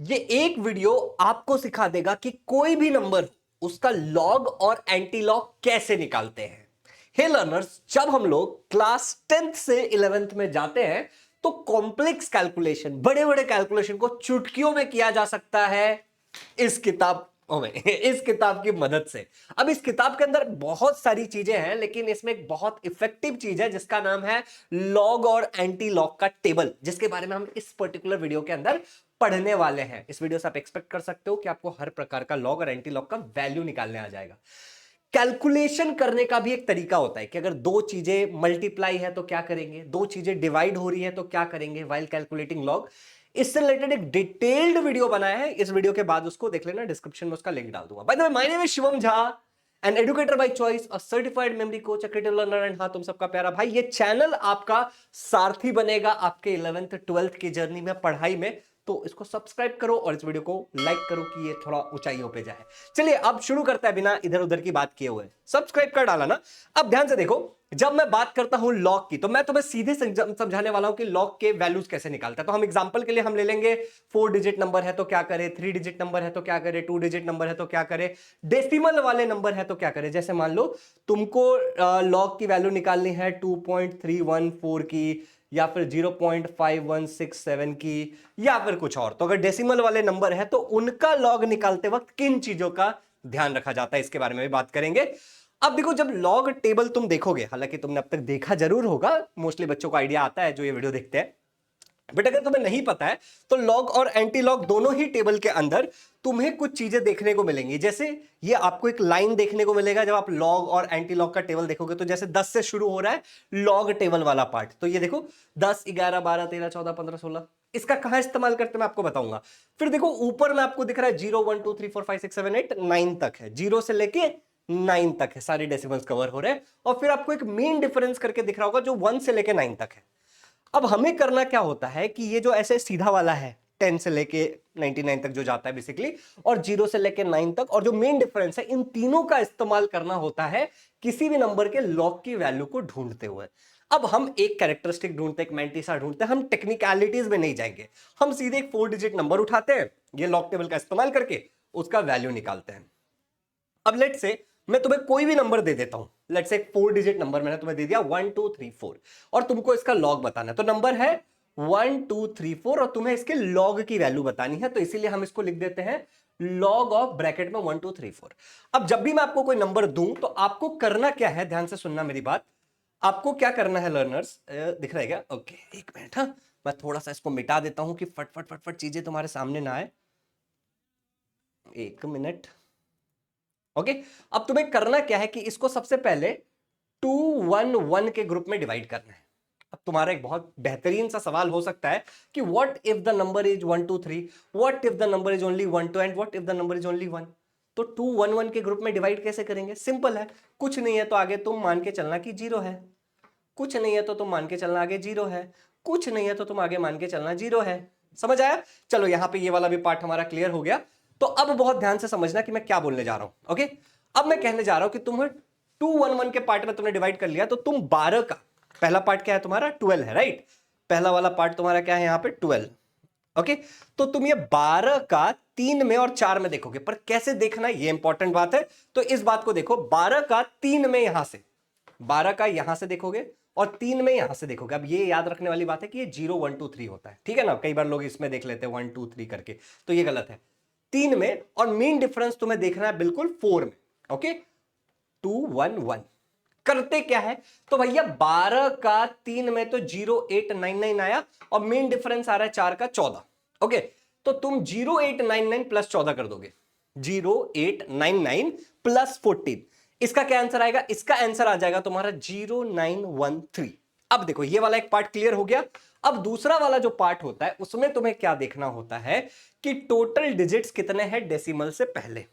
ये एक वीडियो आपको सिखा देगा कि कोई भी नंबर उसका लॉग और एंटी लॉग कैसे निकालते हैं। हे लर्नर्स, जब हम लोग क्लास 10th से 11th में जाते हैं तो कॉम्प्लेक्स कैलकुलेशन, बड़े बड़े कैलकुलेशन को चुटकियों में किया जा सकता है इस किताब में इस किताब की मदद से। अब इस किताब के अंदर बहुत सारी चीजें हैं, लेकिन इसमें एक बहुत इफेक्टिव चीज है जिसका नाम है लॉग और एंटी लॉग का टेबल, जिसके बारे में हम इस पर्टिकुलर वीडियो के अंदर पढ़ने वाले हैं। इस वीडियो से आप एक्सपेक्ट कर सकते हो कि आपको हर प्रकार का लॉग और एंटी लॉग का वैल्यू निकालने आ जाएगा। कैलकुलेशन करने का भी एक तरीका होता है कि अगर दो चीजें मल्टीप्लाई है तो क्या करेंगे, दो चीजें डिवाइड हो रही है तो क्या करेंगे व्हाइल कैलकुलेटिंग लॉग। इससे रिलेटेड एक डिटेल्ड वीडियो बनाया है, इस वीडियो के बाद उसको देख लेना, डिस्क्रिप्शन में उसका लिंक डाल दूंगा। By the way, my name is Shivam Jha, an educator by choice, a certified memory coach, a creative learner, and हाँ, तुम सबका प्यारा भाई। ये चैनल आपका सारथी बनेगा आपके 11th 12th की जर्नी में, पढ़ाई में। तो इसको सब्सक्राइब करो और इस वीडियो को लाइक करो कि ये थोड़ा ऊंचाइयों पे जाए। चलिए अब शुरू करते हैं बिना इधर उधर की बात किए हुए। सब्सक्राइब कर डाला ना। अब ध्यान से देखो, जब मैं बात करता हूं लॉग की तो मैं तुम्हें सीधे समझाने वाला हूं कि लॉग के वैल्यूज कैसे निकालता है। तो हम एग्जांपल के लिए हम ले लेंगे 4 डिजिट नंबर है तो क्या करे, 3 डिजिट नंबर है तो क्या करे, 2 डिजिट नंबर है तो क्या करे, डेसिमल वाले नंबर है तो क्या करे। जैसे मान लो तुमको लॉग की वैल्यू निकालनी है 2.314 की, या फिर 0.5167 की, या फिर कुछ और। तो अगर डेसिमल वाले नंबर है तो उनका लॉग निकालते वक्त किन चीजों का ध्यान रखा जाता है, इसके बारे में भी बात करेंगे। अब देखो, जब लॉग टेबल तुम देखोगे, हालांकि तुमने अब तक देखा जरूर होगा, मोस्टली बच्चों को आइडिया आता है जो ये वीडियो देखते हैं, बट अगर तुम्हें नहीं पता है तो लॉग और एंटी लॉग दोनों ही टेबल के अंदर तुम्हें कुछ चीजें देखने को मिलेंगी। जैसे ये आपको एक लाइन देखने को मिलेगा जब आप लॉग और एंटी लॉग का टेबल देखोगे। तो जैसे 10 से शुरू हो रहा है लॉग टेबल वाला पार्ट, तो ये देखो 10, 11, 12, 13, 14, 15, 16। इसका कहां इस्तेमाल करते मैं आपको बताऊंगा। फिर देखो ऊपर में आपको दिख रहा है 0, 1, 2, 3, 4, 5, 6, 7, 8, 9 तक है, 0 से लेके 9 तक है, सारे डेसिमल्स कवर हो रहे हैं। और फिर आपको एक मीन डिफरेंस करके दिख रहा होगा जो 1 से लेके 9 तक है। अब हमें करना क्या होता है कि ये जो ऐसे सीधा वाला है 10 से लेके 99 तक जो जाता है बेसिकली, और 0 से लेके 9 तक, और जो मेन डिफरेंस है, इन तीनों का इस्तेमाल करना होता है किसी भी नंबर के लॉग की वैल्यू को ढूंढते हुए। अब हम एक कैरेक्टरिस्टिक ढूंढते हैं, एक मैंटिसा ढूंढते हैं, हम टेक्निकलिटीज में नहीं जाएंगे। हम सीधे एक 4 डिजिट नंबर उठाते हैं, ये लॉग टेबल का इस्तेमाल करके उसका वैल्यू निकालते हैं। अब लेट से मैं तुम्हें कोई भी नंबर दे देता हूं, लेट से 4 डिजिट नंबर मैंने तुम्हें दे दिया 1 2 3 4, और तुमको इसका लॉग बताना है। तो नंबर है 1 2 3 4 और तुम्हें इसके लॉग की वैल्यू बतानी है, तो इसीलिए हम इसको लिख देते हैं लॉग ऑफ ब्रैकेट में 1 2 3 4। अब जब भी मैं आपको कोई नंबर दूं तो आपको करना क्या है, ध्यान से सुनना मेरी बात। आपको क्या करना है लर्नर्स, दिख रहा है क्या? ओके, एक मिनट। हाँ, मैं थोड़ा सा इसको मिटा देता हूं कि फट फट फट फट चीजें तुम्हारे सामने ना आए। एक मिनट। ओके, अब तुम्हें करना क्या है कि इसको सबसे पहले 2 1 1 के ग्रुप में डिवाइड करना है। अब तुम्हारा एक बहुत बेहतरीन सा सवाल हो सकता है कि what if the number is 1 2 3, what if the number is only 1 2, and what if the number is only 1। तो 2 1 1 के ग्रुप में डिवाइड कैसे करेंगे? सिंपल है, कुछ नहीं है तो आगे तुम मान के चलना कि 0 है, कुछ नहीं है तो तुम मान के चलना आगे 0 है, कुछ नहीं है तो तुम आगे मान के चलना 0 है। समझ आया? चलो यहां पे ये वाला भी पार्ट हमारा क्लियर हो गया। तो अब बहुत ध्यान से समझना कि मैं क्या बोलने जा रहा हूं। ओके, अब मैं कहने जा रहा हूं कि तुम्हें 2 1 1 के पार्ट में तुमने डिवाइड कर लिया, तो तुम 12 का पहला पार्ट क्या है तुम्हारा? 12 है, राइट? पहला वाला पार्ट तुम्हारा क्या है यहां पे? 12। ओके, तो तुम ये 12 का 3 में और 4 में देखोगे, पर कैसे देखना ये इंपॉर्टेंट बात है। तो इस बात को देखो, 12 का 3 में यहां से, 12 का यहां से देखोगे और 3 में यहां से देखोगे। अब ये याद रखने वाली बात है कि ये 0 1 2 3 होता है, ठीक है ना? कई बार लोग इसमें देख लेते हैं 1 2 3 करके, तो ये गलत है। 3 में, और मेन डिफरेंस तुम्हें देखना है बिल्कुल 4 में। ओके, 2 1 1 करते क्या है? तो भैया 12 का 3 में तो 0899 आया, और मेन डिफरेंस आ रहा है 4 का 14। ओके, तो तुम 0899 प्लस 14 कर दोगे, 0899 प्लस 14। इसका क्या आंसर आएगा? इसका आंसर आ जाएगा तुम्हारा 0913। अब देखो ये वाला एक पार्ट क्लियर हो गया। अब दूसरा वाला जो पार्ट होता है उसमें तुम्हें क्या देखना होता है कि टोटल डिजिट्स कितने हैं डेसिमल से पहले।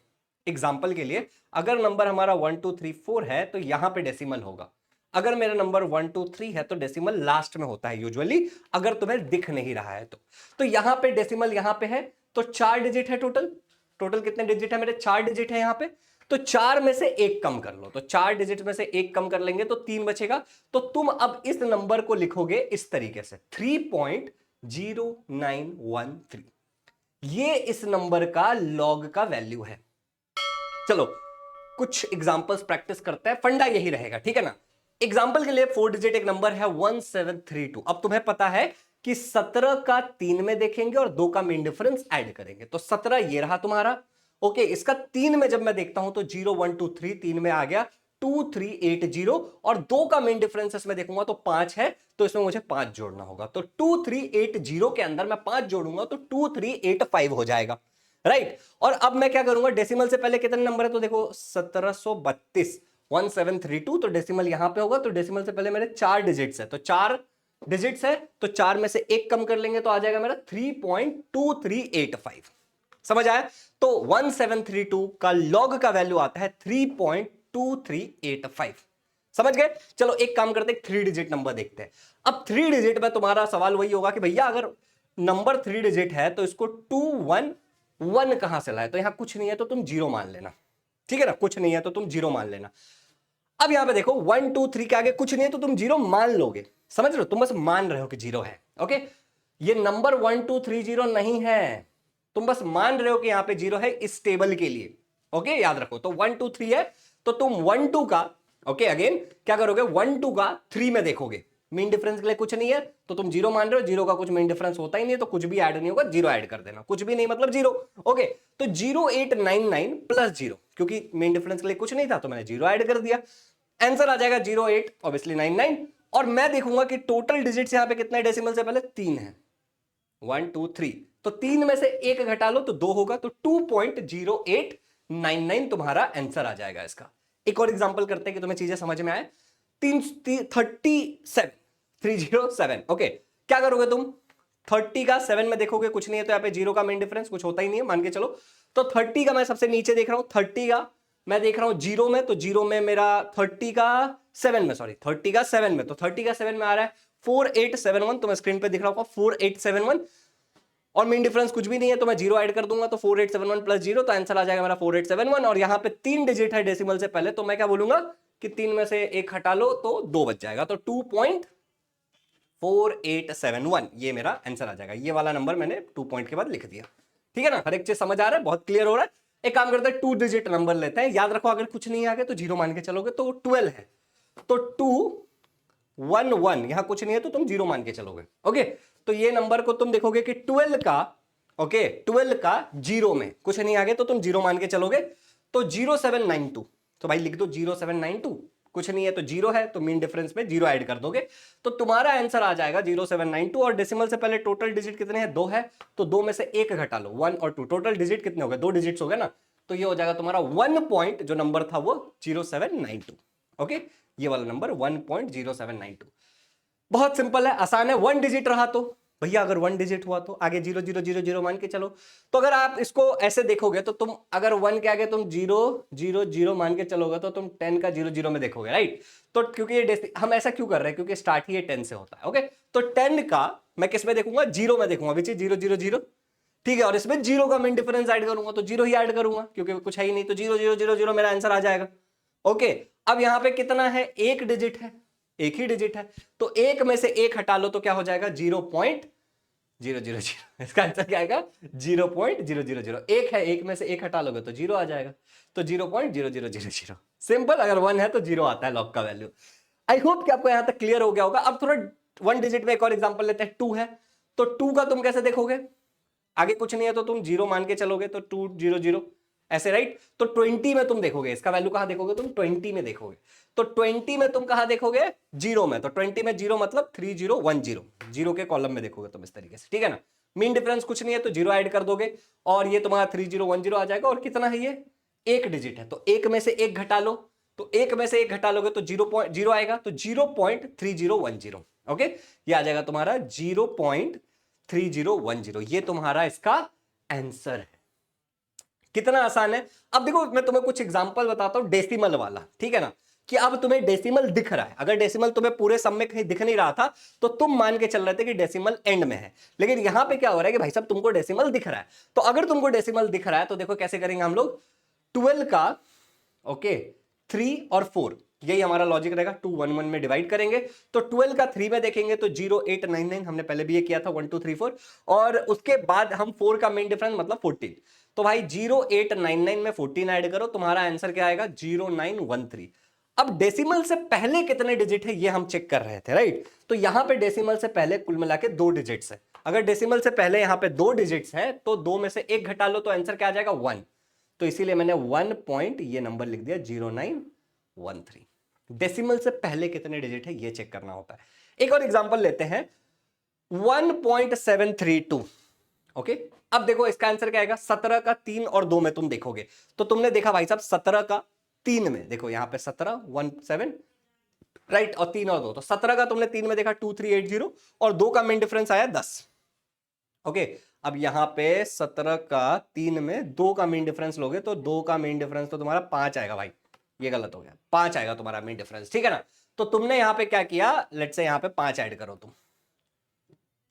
एग्जाम्पल के लिए, अगर नंबर हमारा 1 2 3 4 है तो यहां पे डेसिमल होगा। अगर मेरा नंबर 1 2 3 है तो डेसिमल लास्ट में होता है यूजुअली, अगर तुम्हें दिख नहीं रहा है तो यहां पे डेसिमल यहां पे है, तो 4 डिजिट है टोटल। टोटल कितने डिजिट है मेरे? 4 डिजिट है यहां पे। तो 4 में से एक कम कर लो, तो 4 डिजिट में से एक कम कर लेंगे तो 3 बचेगा। तो तुम अब इस नंबर को लिखोगे इस तरीके से 3.0913। ये इस नंबर का लॉग का वैल्यू है। चलो कुछ एग्जांपल्स प्रैक्टिस करते हैं, फंडा यही रहेगा, ठीक है ना। एग्जांपल के लिए 4 डिजिट एक नंबर है 1732। अब तुम्हें पता है कि 17 का 3 में देखेंगे और 2 का मेन डिफरेंस ऐड करेंगे, तो 17 ये रहा तुम्हारा। ओके, इसका 3 में जब मैं देखता हूं तो 0 1 2 3, 3 में आ गया 2380, और 2 का मेन डिफरेंस इसमें देखूंगा तो 5 है, तो इसमें मुझे 5 जोड़ना होगा। तो 2380 के अंदर मैं 5 जोड़ूंगा तो 2385 हो जाएगा, राइट। और अब मैं क्या करूंगा, डेसिमल से पहले कितने नंबर है, तो देखो 1732, 1732, तो डेसिमल यहां पे होगा, तो डेसिमल से पहले मेरे 4 डिजिट्स है, तो 4 डिजिट्स है, तो 4 में से एक कम कर लेंगे तो आ जाएगा मेरा 3.2385। समझ आया। तो 1732 का लॉग का वैल्यू आता है 3.2385। समझ गए। चलो एक काम करते हैं, 3 डिजिट नंबर देखते हैं। अब 3 डिजिट में तुम्हारा सवाल वही होगा कि भैया अगर नंबर 3 डिजिट है तो इसको 211 कहां से लाए, तो यहां कुछ नहीं है तो तुम 0 मान लेना, ठीक है ना, कुछ नहीं है तो तुम 0 मान लेना। अब यहां पे देखो 1 2 3 के आगे कुछ नहीं है तो तुम 0 मान लोगे, समझ रहे हो, तुम बस मान रहे हो कि 0 है। ओके, ये नंबर 1230 नहीं है, तुम बस मान रहे हो कि यहां पे 0 है इस टेबल के लिए। ओके, याद रखो, तो 1 2 3 है, तो तुम 1 2 का, ओके अगेन क्या करोगे, 1 2 का 3 में देखोगे, मीन डिफरेंस के लिए कुछ नहीं है तो तुम 0 मान रहे हो, 0 का कुछ मीन डिफरेंस होता ही नहीं तो कुछ भी ऐड नहीं होगा, 0 ऐड कर देना, कुछ भी नहीं मतलब 0। ओके, तो 0899 प्लस 0, क्योंकि मीन डिफरेंस के लिए कुछ नहीं था तो मैंने 0 ऐड कर दिया, आंसर आ जाएगा 08 ऑब्वियसली 99। और मैं देखूंगा कि टोटल डिजिट्स यहां पे कितना है, डेसिमल से पहले 3 है, 1 2 3, तो 3 में से एक घटा लो तो 2 होगा, तो 2.0899 तुम्हारा आंसर आ जाएगा इसका। एक और एग्जांपल करते हैं कि तुम्हें चीजें समझ में आए। 307 ओके, क्या करोगे तुम, 30 का 7 में देखोगे कुछ नहीं है तो यहाँ पे 0 का मेन डिफरेंस कुछ होता ही नहीं है, मान के चलो। तो 30 का मैं सबसे नीचे देख रहा हूं, 30 का मैं देख रहा हूं 0 में, तो 0 में मेरा 30 का 7 में, सॉरी 30 का 7 में, तो 30 का 7 में आ रहा है 4871, तो मैं स्क्रीन पे दिख रहा हूं 4871, और मीन डिफरेंस कुछ भी नहीं है तो मैं 0 ऐड कर दूंगा, तो 4871 प्लस 0, तो आंसर आ जाएगा मेरा 4871। और यहां पे 3 डिजिट है डेसिमल से पहले, तो मैं क्या बोलूंगा कि 3 में से एक हटा लो तो 2 बच जाएगा, तो 2.4871 ये मेरा आंसर आ जाएगा। ये वाला नंबर मैंने 2 पॉइंट के बाद लिख दिया, ठीक है ना, हर एक चीज समझ आ रहा है, बहुत क्लियर हो रहा है। एक काम करते हैं, 2 डिजिट नंबर लेते हैं, याद रखो अगर कुछ नहीं आ गया तो 0 मान के चलोगे, तो 12 है, तो 211, यहां कुछ नहीं है तो तुम 0 मान के चलोगे। ओके, तो ये नंबर को तुम देखोगे कि 12 का, ओके 12 का 0 में कुछ नहीं आ गया तो तुम 0 मान के चलोगे, तो 0792, तो भाई लिख दो 0792, कुछ नहीं है तो 0 है, तो मीन डिफरेंस में 0 ऐड कर दोगे, तो तुम्हारा आंसर आ जाएगा 0792। और डेसिमल से पहले टोटल डिजिट कितने हैं, 2 है, तो 2 में से एक घटा लो, 1 और 2, टोटल डिजिट कितने हो गए, 2 डिजिट्स हो गए ना, तो ये हो जाएगा तुम्हारा 1 पॉइंट, जो नंबर था वो 0792। ओके, ये वाला नंबर 1.0792, बहुत सिंपल है, आसान है। 1 डिजिट रहा तो भैया अगर 1 डिजिट हुआ तो आगे 0000 मान के चलो। तो अगर आप इसको ऐसे देखोगे तो तुम अगर 1 के आगे तुम 000 मान के चलोगे तो तुम 10 का 00 में देखोगे, राइट। तो क्योंकि ये हम ऐसा क्यों कर रहे हैं, क्योंकि स्टार्ट ही 10 से होता है। ओके, तो 10 का मैं किस में देखूंगा, 0 में देखूंगा, विच इज 000, ठीक है, और इसमें 0 का मेन डिफरेंस ऐड करूंगा तो 0 ही ऐड करूंगा क्योंकि कुछ है ही नहीं, तो 0000 मेरा आंसर आ जाएगा। ओके, अब यहां पे कितना है, एक डिजिट है, एक ही डिजिट है, तो एक में से एक हटा लो तो क्या हो जाएगा 0.000, इसका आंसर क्या आएगा 0.000, एक है, एक में से एक हटा लोगे तो 0 आ जाएगा, तो 0.0000। सिंपल, अगर 1 है तो 0 आता है लॉग का वैल्यू। आई होप कि आपको यहां तक क्लियर हो गया होगा। अब थोड़ा 1 डिजिट में एक और एग्जांपल लेते हैं, 2 है, तो 2 का तुम कैसे देखोगे, आगे कुछ नहीं है तो तुम 0 मान के चलोगे, तो 200 ऐसे, राइट। तो 20 में तुम देखोगे, इसका वैल्यू कहां देखोगे, तुम 20 में देखोगे, तो 20 में तुम कहां देखोगे, 0 में, तो 20 में 0 मतलब 3010, 0 के कॉलम में देखोगे तुम इस तरीके से, ठीक है ना। मीन डिफरेंस कुछ नहीं है तो 0 ऐड कर दोगे और ये तुम्हारा 3010 आ जाएगा। और कितना है ये, एक डिजिट है, तो एक में से एक घटा लो, तो एक में से एक घटा लोगे तो 0.0 आएगा, तो 0.3010। ओके, ये आ जाएगा तुम्हारा 0.3010, ये तुम्हारा इसका आंसर है। कितना आसान है। अब देखो मैं तुम्हें कुछ एग्जांपल बताता हूं डेसिमल वाला, ठीक है ना, कि अब तुम्हें डेसिमल दिख रहा है। अगर डेसिमल तुम्हें पूरे सम में कहीं दिख नहीं रहा था तो तुम मान के चल रहे थे कि डेसिमल एंड में है, लेकिन यहां पे क्या हो रहा है कि भाई साहब तुमको डेसिमल दिख रहा है। तो अगर तुमको डेसिमल दिख रहा है तो देखो कैसे करेंगे हम लोग, 12 का, ओके 3 और 4, यही हमारा लॉजिक रहेगा। 2 1 1 में डिवाइड करेंगे तो 12 का 3 में देखेंगे तो 0899, हमने पहले भी ये किया था 1 2 3 4, और उसके बाद हम 4 का मेन डिफरेंस मतलब 14। तो भाई 0899 में 14 ऐड करो, तुम्हारा आंसर क्या आएगा 0913। अब डेसिमल से पहले कितने डिजिट है ये हम चेक कर रहे थे, राइट। तो यहां पे डेसिमल से पहले कुल मिला के 2 डिजिट्स है। अगर डेसिमल से पहले यहां पे 2 डिजिट्स है तो 2 में से 1 घटा लो तो आंसर क्या आ जाएगा 1। तो इसीलिए मैंने 1 पॉइंट ये नंबर लिख दिया 0913। डेसिमल से पहले कितने डिजिट है ये चेक करना होता है। एक और एग्जांपल लेते हैं 1.732। ओके, अब देखो इसका आंसर क्या आएगा। 17 का 3 और 2 में तुम देखोगे तो तुमने देखा भाई साहब 17 का 3 में, देखो यहां पे 17 17 राइट, और 3 और 2, तो 17 का तुमने 3 में देखा 2380 और 2 का मेन डिफरेंस आया 10। ओके, अब यहां पे 17 का 3 में 2 का मेन डिफरेंस लोगे तो 2 का मेन डिफरेंस तो तुम्हारा 5 आएगा भाई, ये गलत हो गया, 5 आएगा तुम्हारा मेन डिफरेंस, ठीक है ना। तो तुमने यहां पे क्या किया, लेट्स से यहां पे 5 ऐड करो तुम,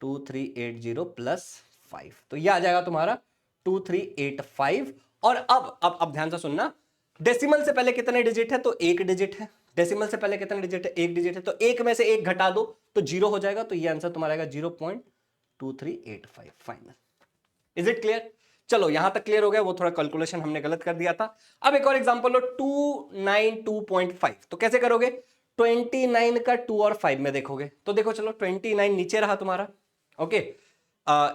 2380 प्लस 5, तो ये आ जाएगा तुम्हारा 2385। और अब ध्यान से सुनना, डेसिमल से पहले कितने डिजिट है तो 1 डिजिट है। डेसिमल से पहले कितने डिजिट है 1 डिजिट है, तो 1 में से 1 घटा दो तो 0 हो जाएगा, तो ये आंसर तुम्हारा आएगा 0.2385 फाइनल। Is it clear? चलो यहां तक क्लियर हो गया, वो थोड़ा कैलकुलेशन हमने गलत कर दिया था। अब एक और एग्जांपल लो 292.5, तो कैसे करोगे, 29 का 2 और 5 में देखोगे तो देखो, चलो 29 नीचे रहा तुम्हारा। ओके,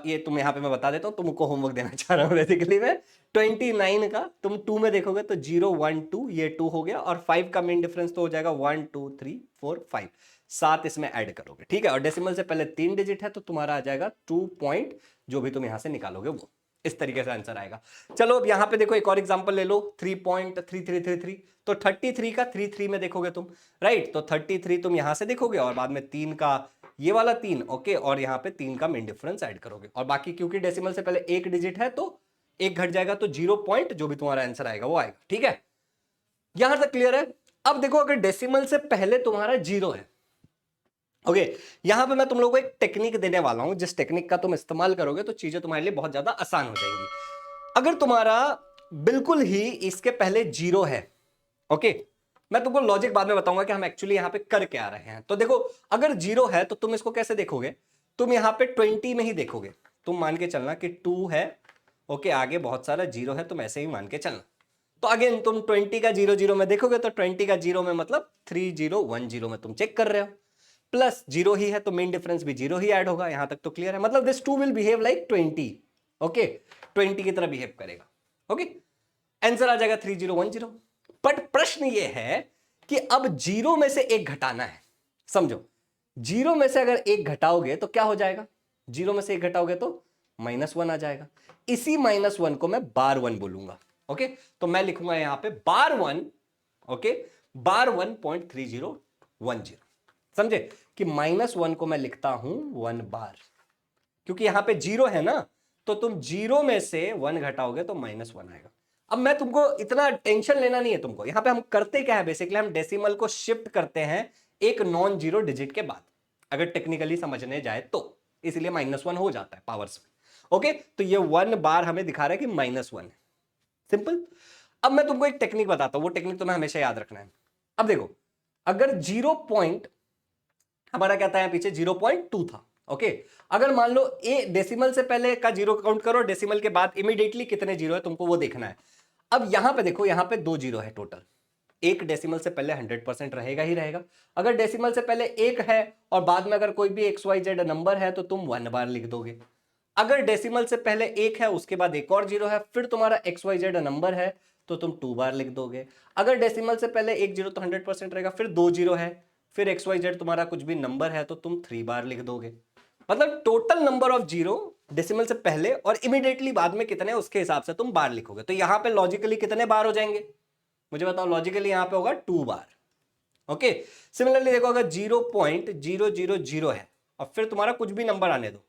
ये तुम यहां पे मैं बता देता हूं, तुमको होमवर्क देना चाह रहा हूं बेसिकली मैं। 29 का तुम 2 में देखोगे तो 0 1 2, ये 2 हो गया, और 5 का मेन डिफरेंस तो हो जाएगा 1 2 3 4 5, 7 इसमें ऐड करोगे, ठीक है। और डेसिमल से पहले 3 डिजिट है तो तुम्हारा आ जाएगा 2 पॉइंट, जो भी तुम यहां से निकालोगे वो इस तरीके से आंसर आएगा। चलो अब यहां पे देखो एक और एग्जांपल ले लो 3.3333, तो 33 का 33 में देखोगे तुम, राइट। तो 33 तुम यहां से देखोगे और बाद में 3 का ये वाला 3, ओके, और यहां पे 3 का मेन डिफरेंस ऐड करोगे, और बाकी क्योंकि डेसिमल से पहले 1 डिजिट है तो 1 घट जाएगा, तो 0 पॉइंट जो भी तुम्हारा आंसर आएगा वो आएगा, ठीक है। यहां तक क्लियर है? अब देखो अगर डेसिमल से पहले तुम्हारा 0 है, ओके, यहां पे मैं तुम लोगों को एक टेक्निक देने वाला हूं, जिस टेक्निक का तुम इस्तेमाल करोगे तो चीजें तुम्हारे लिए बहुत ज्यादा आसान हो जाएंगी। अगर तुम्हारा बिल्कुल ही इसके पहले 0 है, ओके, मैं तुमको लॉजिक बाद में बताऊंगा कि हम एक्चुअली यहां पे कर क्या रहे हैं। तो देखो अगर 0 है तो तुम इसको कैसे देखोगे, तुम यहां पे 20 में ही देखोगे, तुम मान के चलना कि 2 है, ओके, आगे बहुत सारा 0 है, तुम ऐसे ही मान के चलना। तो अगेन तुम 20 का 0 0 में देखोगे तो 20 का 0 में मतलब 3010 में तुम चेक कर रहे हो, प्लस 0 ही है तो मेन डिफरेंस भी 0 ही ऐड होगा। यहां तक तो क्लियर है, मतलब this 2 will behave like 20, okay, 20 की तरह बिहेव करेगा, ओके, आंसर आ जाएगा 3010। बट प्रश्न ये है कि अब 0 में से 1 घटाना है, समझो 0 में से अगर 1 घटाओगे तो क्या हो जाएगा, 0 में से 1 घटाओगे तो -1 आ जाएगा। इसी -1 को मैं बार 1 बोलूंगा, ओके, तो मैं लिखूंगा यहां पे बार 1, ओके, बार 1.3010, समझे कि -1 को मैं लिखता हूं 1 बार, क्योंकि यहां पे 0 है ना, तो तुम 0 में से 1 घटाओगे तो -1 आएगा। अब मैं तुमको इतना टेंशन लेना नहीं है तुमको, यहां पे हम करते क्या है, बेसिकली हम डेसिमल को शिफ्ट करते हैं एक नॉन जीरो डिजिट के बाद, अगर टेक्निकली समझने जाए तो, इसीलिए -1 हो जाता है पावर्स में, ओके। तो ये 1 बार हमें दिखा रहा है कि -1 है, सिंपल। अब मैं तुमको एक टेक्निक बताता हूं, वो टेक्निक तुम्हें हमेशा याद रखना है। अब देखो अगर 0 पॉइंट हमारा क्या था पीछे 0.2 था, ओके, अगर मान लो ए डेसिमल से पहले का 0 काउंट करो, डेसिमल के बाद इमीडिएटली कितने 0 है तुमको वो देखना है। अब यहां पे देखो, यहां पे 2 0 है टोटल, एक डेसिमल से पहले 100% रहेगा ही रहेगा। अगर डेसिमल से पहले 1 है और बाद में अगर कोई भी XYZ नंबर है तो तुम 1 बार लिख दोगे। अगर डेसिमल से पहले 1 है उसके बाद एक और 0 है, फिर तुम्हारा XYZ नंबर है तो तुम 2 बार लिख दोगे। अगर डेसिमल से पहले 1 0 तो 100% रहेगा, फिर 2 0 है, फिर XYZ तुम्हारा कुछ भी नंबर है तो तुम 3 बार लिख दोगे। मतलब टोटल नंबर ऑफ 0 डेसिमल से पहले और इमीडिएटली बाद में कितने उसके हिसाब से तुम बार लिखोगे। तो यहां पे लॉजिकली कितने बार हो जाएंगे मुझे बताओ, लॉजिकली यहां पे होगा 2 बार, ओके। सिमिलरली देखो अगर 0.000 है और फिर तुम्हारा कुछ भी नंबर आने दो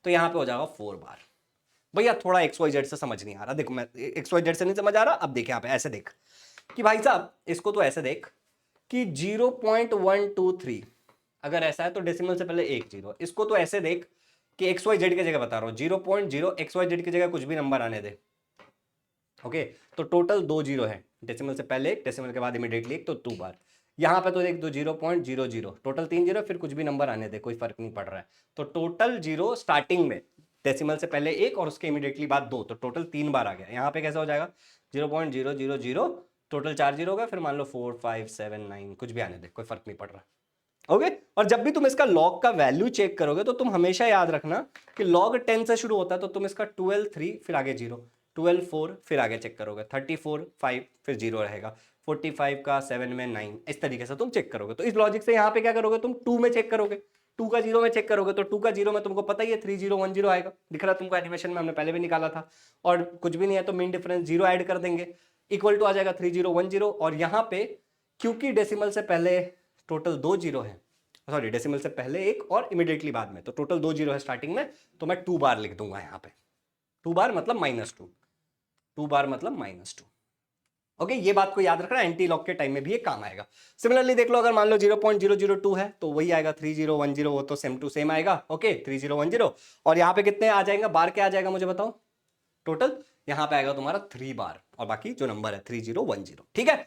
तो यहां पे हो जाएगा 4 बार। भैया थोड़ा XYZ से समझ नहीं आ रहा, देखो मैं XYZ से नहीं समझ आ रहा, अब देख यहां पे ऐसे देख कि भाई साहब इसको तो ऐसे देख कि 0.123 अगर ऐसा है तो डेसिमल से पहले 1 0, इसको तो ऐसे देख कि XYZ की जगह बता रहा हूं 0.0 XYZ की जगह कुछ भी नंबर आने दे, ओके, तो टोटल 2 0 है, डेसिमल से पहले 1, डेसिमल के बाद इमीडिएटली 1, तो 2 बार। यहां पे तो देख दो 0.00, टोटल 3 जीरो, फिर कुछ भी नंबर आने दे, कोई फर्क नहीं पड़ रहा है। तो टोटल जीरो स्टार्टिंग में डेसिमल से पहले एक और उसके इमीडिएटली बाद दो, तो टोटल 3 बार आ गया। यहाँ पे कैसा हो जाएगा 0.000, टोटल 4 जीरो होगा, फिर मान लो 4 5 7 9 कुछ भी आने दे, कोई फर्क नहीं पड़ रहा। ओके और जब भी तुम इसका लॉग का वैल्यू चेक करोगे तो तुम हमेशा याद रखना कि लॉग 10 से शुरू होता है, तो तुम इसका 12 3 फिर आगे 0, 12 4 फिर आगे चेक करोगे, 34 5 फिर 0 रहेगा, 45 का 7 में 9, इस तरीके से तुम चेक करोगे। तो इस लॉजिक से यहाँ पे क्या करोगे, तुम 2 में चेक करोगे, 2 का 0 में चेक करोगे, तो 2 का 0 में तुमको पता ही है 3010 आएगा, दिख रहा है तुमको एनिमेशन में, हमने पहले भी निकाला था। और कुछ भी नहीं है तो मीन डिफरेंस 0 ऐड कर देंगे, इक्वल टू आ जाएगा 3010। और यहाँ पे क्योंकि डेसिमल से पहले टोटल 2 जीरो है, सॉरी डेसिमल से पहले एक और इमीडिएटली बाद में, तो टोटल 2 जीरो है स्टार्टिंग में, तो मैं 2 बार लिख दूंगा यहाँ पे, 2 बार मतलब -2, 2 बार मतलब -2। ओके ये बात को याद रखना, एंटी लॉक के टाइम में भी ये काम आएगा। सिमिलरली देख लो, अगर मान लो 0.002 है तो वही आएगा 3010, वो तो सेम टू सेम आएगा। ओके 3010, और यहाँ पे कितने आ जाएगा, बार क्या आ जाएगा मुझे बताओ, टोटल यहाँ पे आएगा तुम्हारा 3 बार, और बाकी जो नंबर है 3010, ठीक है।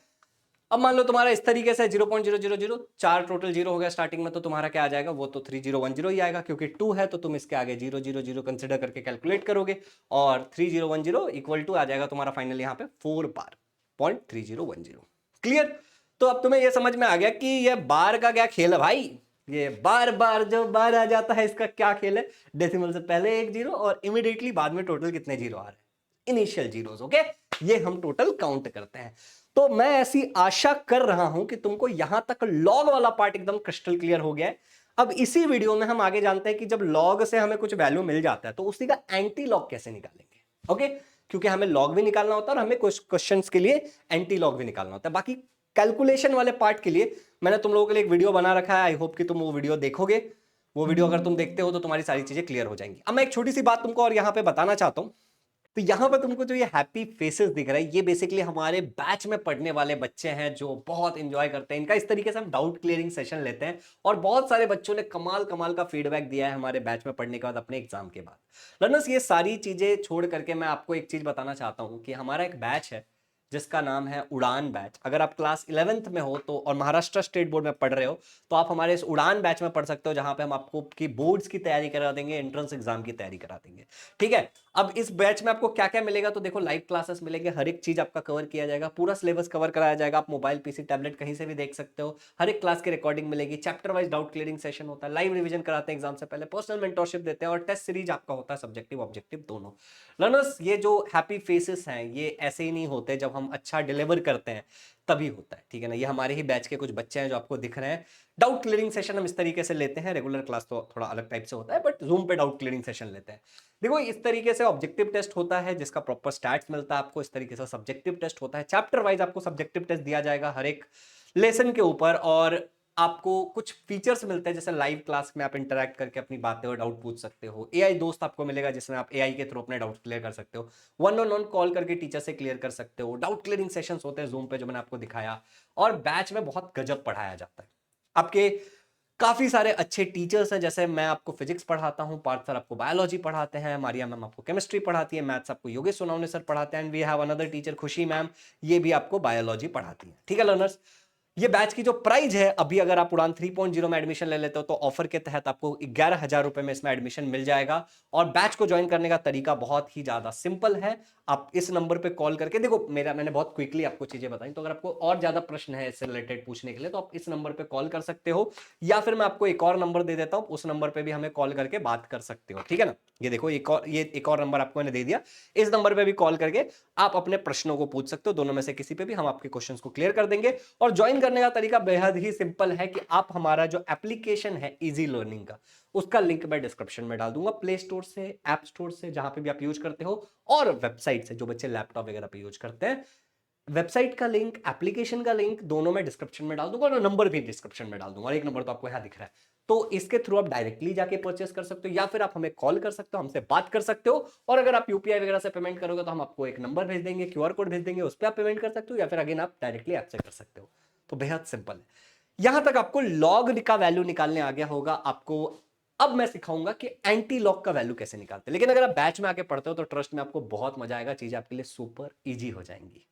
अब मान लो तुम्हारा इस तरीके से 0.000, 4 टोटल जीरो हो गया स्टार्टिंग में, तो तुम्हारा क्या आ जाएगा, वो तो 3010 ही आएगा, क्योंकि 2 है तो तुम इसके आगे 000 कंसिडर करके कैलकुलेट करोगे, और 3010 इक्वल टू आ जाएगा तुम्हारा फाइनल यहाँ पे 4 बार, 0.3010। क्लियर। तो अब तुम्हें यह समझ में आ गया कि ये बार का क्या खेल है भाई, ये बार बार जो बार आ जाता है इसका क्या खेल है, डेसिमल से पहले एक जीरो और इमीडिएटली बाद में टोटल कितने जीरो आ रहे हैं, इनिशियल जीरोस। ओके ये हम टोटल काउंट करते हैं। तो मैं ऐसी आशा कर रहा हूं कि तुमको यहां तक लॉग वाला पार्ट एकदम क्रिस्टल क्लियर हो गया है। अब इसी वीडियो में हम आगे जानते हैं कि जब लॉग से हमें कुछ वैल्यू मिल जाता है तो उसी का एंटी लॉग कैसे निकालेंगे। ओके क्योंकि हमें लॉग भी निकालना होता है और हमें कुछ क्वेश्चंस के लिए एंटी लॉग भी निकालना होता है। बाकी कैलकुलेशन वाले पार्ट के लिए मैंने तुम लोगों के लिए एक वीडियो बना रखा है, आई होप कि तुम वो वीडियो देखोगे। वो वीडियो अगर तुम देखते हो तो तुम्हारी सारी चीजें क्लियर हो जाएंगी। अब मैं एक छोटी सी बात तुमको और यहां पे बताना चाहता हूं। तो यहां पर तुमको जो ये हैप्पी फेसेस दिख रहा है, ये बेसिकली हमारे बैच में पढ़ने वाले बच्चे हैं जो बहुत इंजॉय करते हैं। इनका इस तरीके से हम डाउट क्लियरिंग सेशन लेते हैं, और बहुत सारे बच्चों ने कमाल कमाल का फीडबैक दिया है हमारे बैच में पढ़ने के बाद, अपने एग्जाम के बाद। लर्नर्स ये सारी चीजें छोड़ करके मैं आपको एक चीज बताना चाहता हूं कि हमारा एक बैच है जिसका नाम है उड़ान बैच। अगर आप क्लास 11th में हो तो और महाराष्ट्र स्टेट बोर्ड में पढ़ रहे हो तो आप हमारे इस उड़ान बैच में पढ़ सकते हो, जहां पे हम आपको की बोर्ड्स की तैयारी करा देंगे, एंट्रेंस एग्जाम की तैयारी करा देंगे। ठीक है। अब इस बैच में आपको क्या क्या मिलेगा, तो देखो लाइव क्लासेस मिलेंगे, हर एक चीज आपका कवर किया जाएगा, पूरा सिलेबस कवर कराया जाएगा, आप मोबाइल पीसी टैबलेट कहीं से भी देख सकते हो, हर एक क्लास की रिकॉर्डिंग मिलेगी, chapter wise doubt clearing session होता है, लाइव रिवीजन कराते हैं एग्जाम से पहले, पर्सनल मेंटरशिप देते हैं, और टेस्ट सीरीज आपका होता है सब्जेक्टिव ऑब्जेक्टिव दोनों। लर्नर्स ये जो हैप्पी फेसेस हैं ये ऐसे ही नहीं होते, जब हम अच्छा डिलीवर करते हैं तभी होता है, ठीक है ना। ये हमारे ही बैच के कुछ बच्चे हैं जो आपको दिख रहे हैं। डाउट क्लियरिंग सेशन हम इस तरीके से लेते हैं, रेगुलर क्लास तो थोड़ा अलग टाइप से होता है, बट जूम पे डाउट क्लियरिंग सेशन लेते हैं। देखो इस तरीके से ऑब्जेक्टिव टेस्ट होता है जिसका प्रॉपर स्टैट्स मिलता है आपको, इस तरीके से सब्जेक्टिव टेस्ट होता है, चैप्टर वाइज आपको सब्जेक्टिव टेस्ट दिया जाएगा हर एक लेसन के ऊपर, और आपको कुछ फीचर्स मिलते हैं जैसे लाइव क्लास में आप इंटरैक्ट करके अपनी बातें और डाउट पूछ सकते हो, एआई दोस्त आपको मिलेगा जिसमें आप एआई के थ्रू अपने डाउट क्लियर कर सकते हो, वन ऑन वन कॉल करके टीचर से क्लियर कर सकते हो, डाउट क्लियरिंग सेशंस होते हैं जूम पे जो मैंने आपको दिखाया, और बैच में बहुत गजब पढ़ाया जाता है। आपके काफी सारे अच्छे टीचर्स हैं, जैसे मैं आपको फिजिक्स पढ़ाता हूं, पार्थ सर आपको बायोलॉजी पढ़ाते हैं, मारिया मैम आपको केमिस्ट्री पढ़ाती है, मैथ्स आपको योगेश सोनावने सर पढ़ाते हैं, and we have another teacher Khushi ma'am, ये भी आपको बायोलॉजी पढ़ाती है। ठीक है लर्नर्स, ये बैच की जो प्राइस है, अभी अगर आप उड़ान 3.0 में एडमिशन ले लेते हो तो ऑफर के तहत आपको 11,000 रुपए में इसमें एडमिशन मिल जाएगा। और बैच को ज्वाइन करने का तरीका बहुत ही ज्यादा सिंपल है। आप इस नंबर पे कॉल करके, देखो मैंने बहुत क्विकली आपको चीजें बताई, तो अगर आपको और ज्यादा प्रश्न है इससे रिलेटेड पूछने के लिए तो आप इस नंबर पे कॉल कर सकते हो, या फिर मैं आपको एक और नंबर दे देता हूं, उस नंबर पे भी हमें कॉल करके बात कर सकते हो। ठीक है ना, ये देखो एक और नंबर आपको मैंने दे दिया, इस नंबर पे भी कॉल करके आप अपने प्रश्नों को पूछ सकते हो, दोनों में से किसी पे भी हम आपके क्वेश्चंस को क्लियर कर देंगे। और ज्वाइन करने का तरीका बेहद ही सिंपल है कि आप हमारा जो एप्लीकेशन है इजी लर्निंग का, उसका लिंक मैं डिस्क्रिप्शन में डाल दूंगा, प्ले स्टोर से, ऐप स्टोर से, जहां पे भी आप यूज करते हो, और वेबसाइट से जो बच्चे लैपटॉप वगैरह पे यूज करते हैं, वेबसाइट का लिंक, एप्लीकेशन का लिंक दोनों मैं डिस्क्रिप्शन में डाल दूंगा, और नंबर भी डिस्क्रिप्शन में डाल दूंगा, और एक नंबर तो आपको यहां दिख रहा है, तो इसके थ्रू आप डायरेक्टली जाके परचेस कर सकते हो, या फिर आप हमें कॉल कर सकते हो, हमसे बात कर सकते हो, और अगर आप यूपीआई वगैरह से पेमेंट करोगे तो हम आपको एक नंबर भेज देंगे, क्यूआर कोड भेज देंगे, उस पर आप पेमेंट कर सकते हो, या फिर अगेन आप डायरेक्टली ऐप से कर सकते हो। तो बेहद सिंपल है। यहां तक आपको लॉग का वैल्यू निकालने आ गया होगा आपको। अब मैं सिखाऊंगा कि एंटी लॉग का वैल्यू कैसे निकालते हैं, लेकिन अगर आप बैच में आके पढ़ते हो तो ट्रस्ट में आपको बहुत मजा आएगा, चीजें आपके लिए सुपर इजी हो जाएंगी।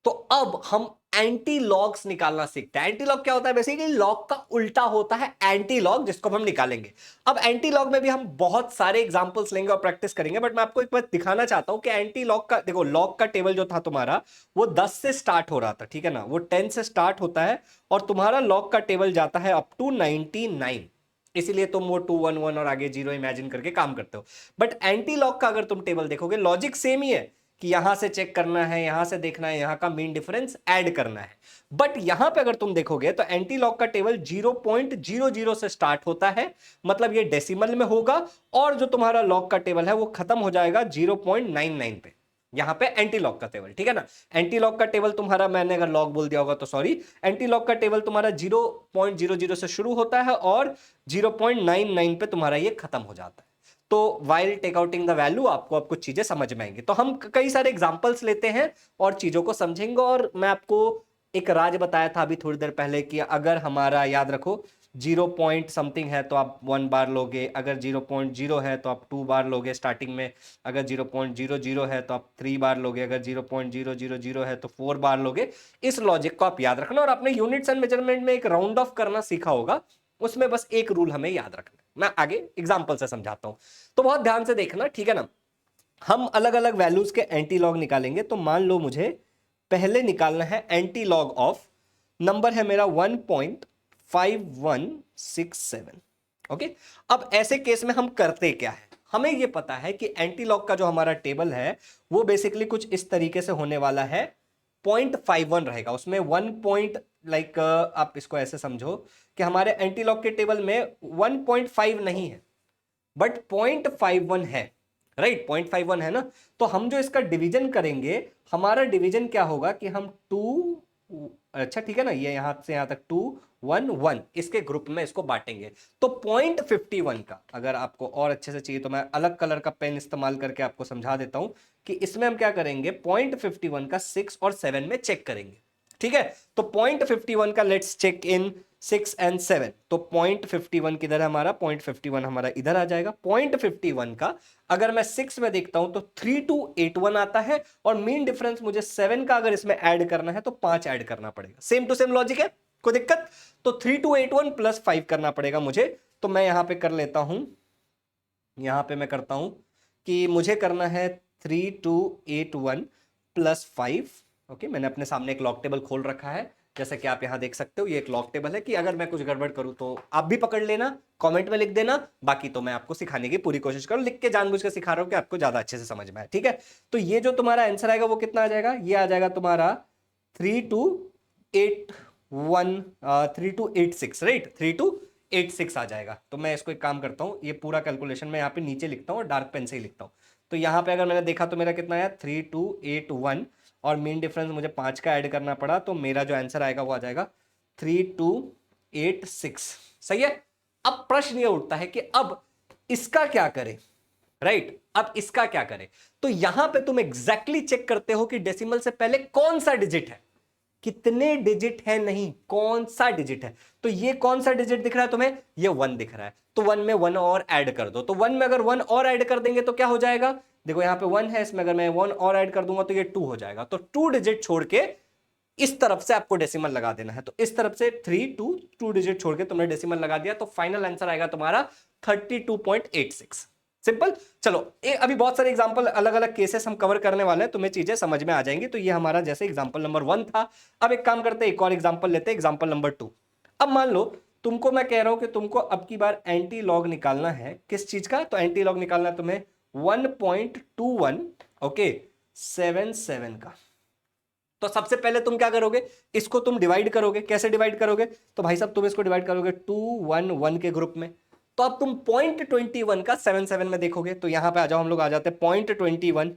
तो अब हम एंटी लॉग्स निकालना सीखते हैं। एंटी लॉग क्या होता है? बेसिकली लॉग का उल्टा होता है एंटी लॉग, जिसको हम निकालेंगे। अब एंटी लॉग में भी हम बहुत सारे एग्जांपल्स लेंगे और प्रैक्टिस करेंगे, बट मैं आपको एक बात दिखाना चाहता हूं कि एंटी लॉग का, देखो लॉग का टेबल जो था तुम्हारा वो 10 से स्टार्ट हो रहा था, ठीक है ना, वो 10 से स्टार्ट होता है और तुम्हारा लॉग का टेबल जाता है अप टू 99, इसीलिए तुम वो 2 1 1 और आगे 0 इमेजिन करके काम करते हो। बट एंटी लॉग का अगर तुम टेबल देखोगे, लॉजिक सेम ही है कि यहां से चेक करना है, यहां से देखना है, यहां का मीन डिफरेंस ऐड करना है। बट यहां पे अगर तुम देखोगे तो एंटी लॉग का टेबल 0.00 से स्टार्ट होता है, मतलब ये डेसिमल में होगा, और जो तुम्हारा लॉग का टेबल है वो खत्म हो जाएगा 0.99 पे। यहां पे एंटी लॉग का टेबल, ठीक है ना। एंटी लॉग का टेबल तुम्हारा, मैंने अगर लॉग बोल दिया होगा तो सॉरी, एंटी लॉग का टेबल तुम्हारा 0.00 से शुरू होता है और 0.99 पे तुम्हारा ये खत्म हो जाता है। तो वाइल टेकआउटिंग द वैल्यू आपको अब कुछ चीजें समझ में आएंगी। तो हम कई सारे एग्जांपल्स लेते हैं और चीजों को समझेंगे। और मैं आपको एक राज बताया था अभी थोड़ी देर पहले कि अगर हमारा, याद रखो, 0 पॉइंट समथिंग है तो आप 1 बार लोगे, अगर 0.0 है तो आप 2 बार लोगे स्टार्टिंग में, अगर 0.00 है तो आप 3 बार लोगे, अगर 0.000 है तो 4 बार लोगे। इस लॉजिक को आप याद रखना। और आपने यूनिट्स एंड मेजरमेंट में एक राउंड ऑफ करना सीखा होगा, उसमें बस एक रूल हमें याद रखना है। मैं आगे एग्जांपल से समझाता हूं, तो बहुत ध्यान से देखना, ठीक है ना। हम अलग अलग वैल्यूज के एंटी लॉग निकालेंगे। तो मान लो मुझे पहले निकालना है एंटी लॉग ऑफ, नंबर है मेरा 1.5167। ओके, अब ऐसे केस में हम करते क्या है, हमें यह पता है कि एंटी लॉग का जो हमारा टेबल है वो बेसिकली कुछ इस तरीके से होने वाला है। 0.51 रहेगा उसमें 1 पॉइंट, लाइक आप इसको ऐसे समझो कि हमारे एंटी लॉग के टेबल में 1.5 नहीं है बट 0.51 है, राइट। 0.51 है ना। तो हम जो इसका डिवीजन करेंगे, हमारा डिवीजन क्या होगा कि हम 2, अच्छा ठीक है ना, ये यहां से यहां तक 2 1 1 इसके ग्रुप में इसको बांटेंगे। तो 0.51 का, अगर आपको और अच्छे से चाहिए तो मैं अलग कलर का पेन इस्तेमाल करके आपको समझा देता हूं कि इसमें हम क्या करेंगे, 0.51 का 6 और 7 में चेक करेंगे, ठीक है। तो 0.51 का लेट्स चेक इन 6 एंड 7। तो 0.51 किधर है हमारा, 0.51 हमारा इधर आ जाएगा। 0.51 का अगर मैं 6 में देखता हूं तो 3281 आता है, और मीन डिफरेंस मुझे 7 का अगर इसमें ऐड करना है तो 5 ऐड करना पड़ेगा। सेम टू सेम लॉजिक है, कोई दिक्कत? तो 3281 प्लस 5 करना पड़ेगा मुझे। तो मैं यहां पे कर लेता हूं, यहां पे मैं करता हूं कि मुझे करना है 3281 प्लस 5। ओके, मैंने अपने सामने एक लॉग टेबल खोल रखा है, जैसा कि आप यहां देख सकते हो। ये एक लॉग टेबल है कि अगर मैं कुछ गड़बड़ करूं तो आप भी पकड़ लेना, कमेंट में लिख देना। बाकी तो मैं आपको सिखाने की पूरी कोशिश करूं, लिख के जानबूझ के सिखा रहा हूं कि आपको ज्यादा अच्छे से समझ में आए, ठीक है। तो ये जो तुम्हारा आंसर आएगा वो कितना आ जाएगा, ये आ जाएगा तुम्हारा 3281, 3286, राइट, 3286 आ जाएगा। तो मैं इसको एक काम करता हूं, ये पूरा कैलकुलेशन मैं यहाँ पे नीचे लिखता हूँ और डार्क पेन से ही लिखता हूँ। तो यहाँ पे अगर मैंने देखा तो मेरा कितना आया 3281, और मीन डिफरेंस मुझे 5 का ऐड करना पड़ा, तो मेरा जो आंसर आएगा वो आ जाएगा 3286। सही है। अब प्रश्न ये उठता है कि अब इसका क्या करें, राइट। अब इसका क्या करें, तो यहां पे तुम एग्जैक्टली चेक करते हो कि डेसिमल से पहले कौन सा डिजिट है, कितने डिजिट है, नहीं कौन सा डिजिट है। तो ये कौन सा डिजिट दिख रहा है तुम्हें, ये 1 दिख रहा है, तो 1 में 1 और ऐड कर दो। तो 1 में अगर 1 और ऐड कर देंगे तो क्या हो जाएगा, देखो यहां पे 1 है, इसमें अगर मैं 1 और ऐड कर दूंगा तो ये 2 हो जाएगा। तो 2 डिजिट छोड़ के इस तरफ से आपको डेसिमल लगा देना है। तो इस तरफ से 2 डिजिट छोड़ के तुमने डेसिमल लगा दिया, तो फाइनल आंसर आएगा तुम्हारा 32.86। सिंपल। चलो अभी बहुत सारे एग्जांपल, अलग अलग केसेस हम कवर करने वाले हैं, तुम्हें चीजें समझ में आ जाएंगी। तो ये हमारा जैसे एग्जांपल नंबर 1 था। अब एक काम करते हैं, एक और एग्जांपल लेते हैं, एग्जांपल नंबर 2। अब मान लो तुमको मैं कह रहा हूं कि तुमको अब की बार एंटी लॉग निकालना है, किस चीज का, तो एंटी लॉग निकालना है तुम्हें 1.21 ओके 77 का। तो सबसे पहले तुम क्या करोगे, इसको तुम डिवाइड करोगे। कैसे डिवाइड करोगे, तो भाई साहब तुम इसको डिवाइड करोगे 2 1 1 के ग्रुप में। तो अब तुम 0.21 का 77 में देखोगे, तो यहां पे आ जाओ, हम लोग आ जाते हैं 0.21।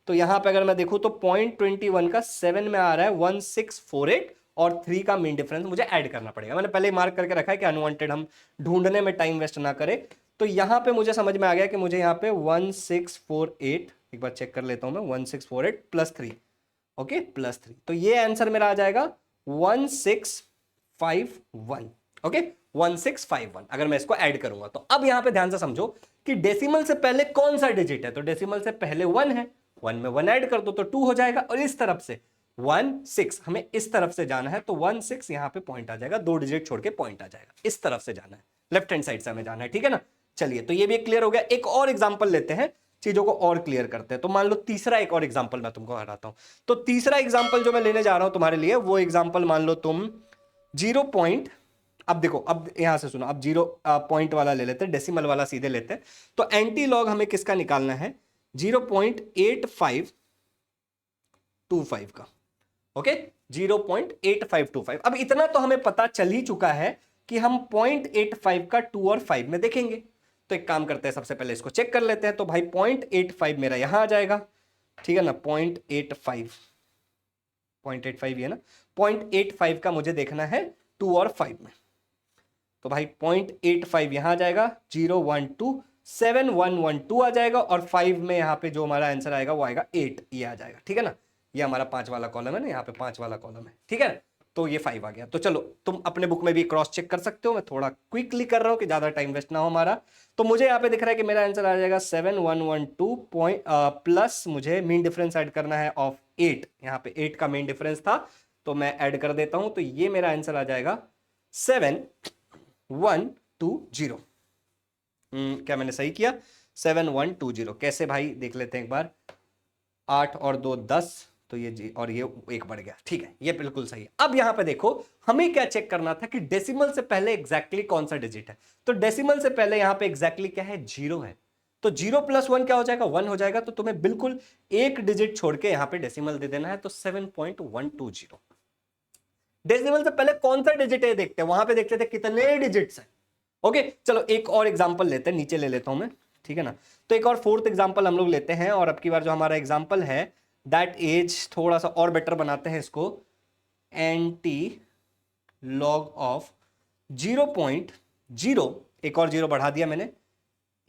तो यहां पे अगर मैं देखूं तो 0.21 का 7 में आ रहा है 1648, और 3 का मीन डिफरेंस मुझे ऐड करना पड़ेगा। मैंने पहले ही मार्क करके रखा है कि अनवांटेड हम ढूंढने में टाइम वेस्ट ना करें। तो यहां पे मुझे समझ में आ गया कि मुझे यहाँ पे 1648, एक बार चेक कर लेता हूं मैं, 1648 प्लस 3, ओके प्लस 3। तो ये आंसर मेरा आ जाएगा 1651, ओके 1651 अगर मैं इसको ऐड करूंगा। तो अब यहां पे ध्यान से समझो कि डेसिमल से पहले कौन सा डिजिट है, तो डेसिमल से पहले 1 है, 1 में 1 ऐड कर दो तो 2 हो जाएगा। और इस तरफ से 16, हमें इस तरफ से जाना है तो 16 यहां पे पॉइंट आ जाएगा, 2 डिजिट छोड़ के पॉइंट आ जाएगा, इस तरफ से जाना है, लेफ्ट हैंड साइड से हमें जाना है, ठीक है ना। चलिए तो ये भी क्लियर हो गया। एक और एग्जांपल लेते हैं, चीजों को और क्लियर करते हैं। तो मान लो तीसरा एक और एग्जांपल मैं तुमको हराता हूं। तो तीसरा एग्जांपल जो मैं लेने जा रहा हूं तुम्हारे लिए, वो एग्जांपल मान लो तुम 0 पॉइंट, अब देखो, अब यहां से सुनो, अब 0 पॉइंट वाला ले लेते हैं, डेसिमल वाला सीधे लेते हैं। तो एंटी लॉग हमें किसका निकालना है, 0.8525 का, ओके, 0.8525। अब इतना तो हमें पता चल ही चुका है कि हम 0.85 का 2 और 5 में देखेंगे। तो एक काम करते हैं, सबसे पहले इसको चेक कर लेते हैं। तो भाई 0.85 मेरा यहां आ जाएगा, ठीक है ना, 0.85 ये ना, 0.85 का मुझे देखना है 2 और 5 में। तो भाई 0.85 यहां आ जाएगा, 0 1 2 7 1 1 2 आ जाएगा, और 5 में यहां पे जो हमारा आंसर आएगा वो आएगा 8, ये आ जाएगा, ठीक है ना। ये हमारा 5 वाला कॉलम है ना, यहाँ पे 5 वाला कॉलम है, ठीक है ना। तो ये 5 आ गया। तो चलो तुम अपने बुक में भी क्रॉस चेक कर सकते हो, मैं थोड़ा क्विकली कर रहा हूं कि ज्यादा टाइम वेस्ट ना हो हमारा। तो मुझे यहाँ पे दिख रहा है कि मेरा आंसर आ जाएगा 7112 पॉइंट, प्लस मुझे मीन डिफरेंस ऐड करना है ऑफ 8, यहाँ पे 8 का मीन डिफरेंस था, तो मैं ऐड कर देता हूं। तो ये मेरा आंसर आ जाएगा 7120। क्या मैंने सही किया, 7120। कैसे भाई, देख लेते हैं एक बार, 8 और 2 10, तो ये और ये एक बढ़ गया, ठीक है, ये बिल्कुल सही है। अब यहां पे देखो, हमें क्या चेक करना था कि डेसिमल से पहले एग्जैक्टली कौन सा डिजिट है। तो डेसिमल से पहले यहां पे एग्जैक्टली क्या है, 0 है। तो 0 + 1 क्या हो जाएगा, 1 हो जाएगा। तो तुम्हें बिल्कुल एक डिजिट छोड़ के यहां पे डेसिमल दे देना है, तो 7.120। डेसिमल से पहले कौन सा डिजिट है देखते हैं, वहां पे देखते थे कितने डिजिट्स हैं। ओके, चलो एक और एग्जांपल लेते हैं, नीचे ले लेता हूं मैं, ठीक है ना। तो एक और फोर्थ एग्जांपल हम लोग लेते हैं, और अब की बार जो हमारा एग्जांपल है दैट इज थोड़ा सा और बेटर बनाते हैं इसको, एंटी लॉग ऑफ 0.0, एक और 0 बढ़ा दिया मैंने,